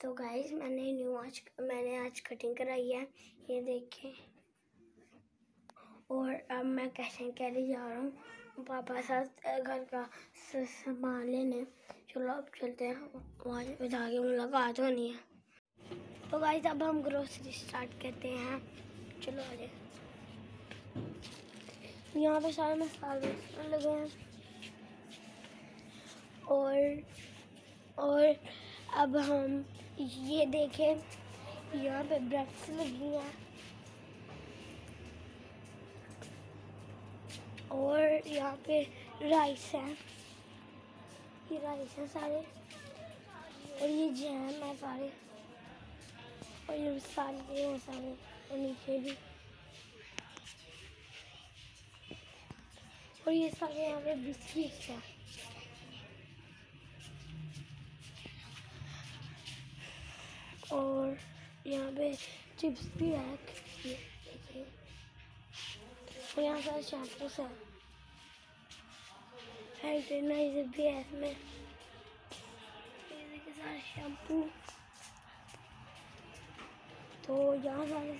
तो गाइस मैंने आज कटिंग कराई है, ये देखें। और अब मैं कटिंग करने जा रहा हूँ पापा साथ घर का सामान लेने। चलो अब चलते हैं, वहाँ जाके मुलाकात होनी है। तो गाइस अब हम ग्रोसरी स्टार्ट करते हैं। चलो आगे। यहाँ पे सारे मसाले लगे हैं और अब हम ये देखें, यहाँ पे ब्रेड्स लगी हैं और यहाँ पे राइस है, ये राइस है सारे, और ये जैम है सारे, और ये मसाले हैं सारे, और नीचे भी, और ये सारे यहाँ पे बिस्किट्स हैं। और यहाँ पे चिप्स भी है, और यहाँ सारे शैम्पूस हैं, हैंडसाइजर भी है इसमें, ये देखिए सारे शैम्पू। तो यहाँ सारे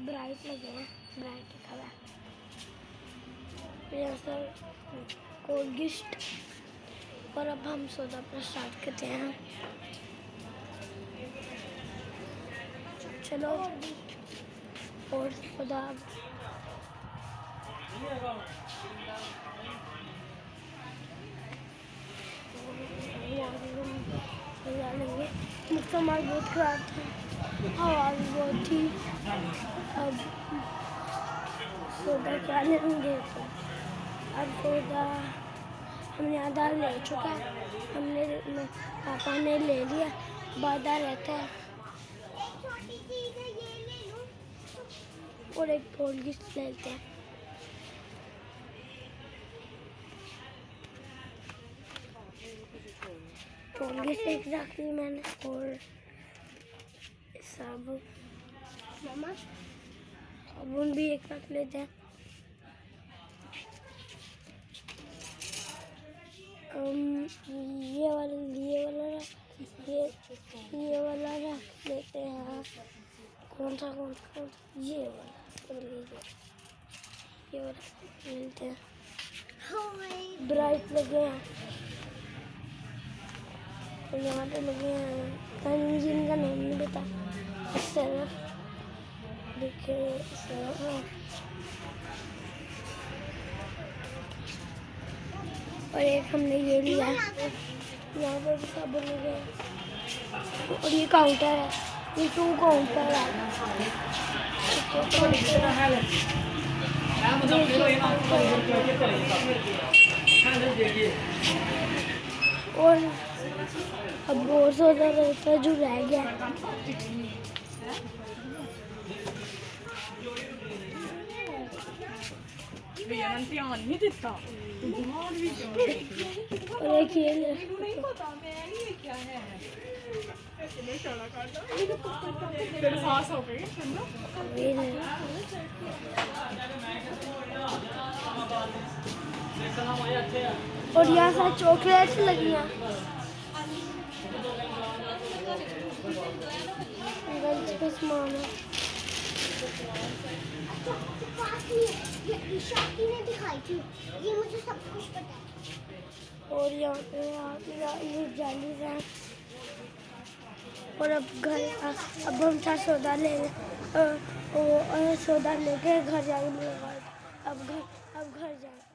ब्राइट लगे हैं, ब्राइट लिखा हुआ है, यहाँ पर कोलगेट। और अब हम सौदा पर स्टार्ट करते हैं। चलो और सौदा लेंगे। मुझका माल बहुत खराब था, हवा भी बहुत थी। अब सौदा क्या लेंगे, तो अब सौदा हमने आधा ले चुका है, पापा ने ले लिया, बाधा रहता है। और एक कोलगेट लेते हैं। कोलगेट एक रख ली मैंने, और साबुन भी एक रख लेते हैं। ये वाला रख लेते हैं। कौन सा ये वाला मिलते हैं। ब्राइट लगे हैं, और यहाँ पे लगे हैं जिनका नाम नहीं पता, सरफ देखे और एक हमने ये लिया है। यहाँ पे भी साबुन लगे हैं, और ये काउंटर है, ये 2 काउंटर है। और अब बहुत ज़्यादा रहता है जो रह गया। और एक ये और यहाँ सारी चॉकलेट्स लगी हैं। का सामान है, ने दिखाई थी, ये मुझे सब कुछ पता है। और यहाँ पे ये जालीज हैं। और अब हम सौदा सौदा लेके घर जाएंगे। अब घर जाए।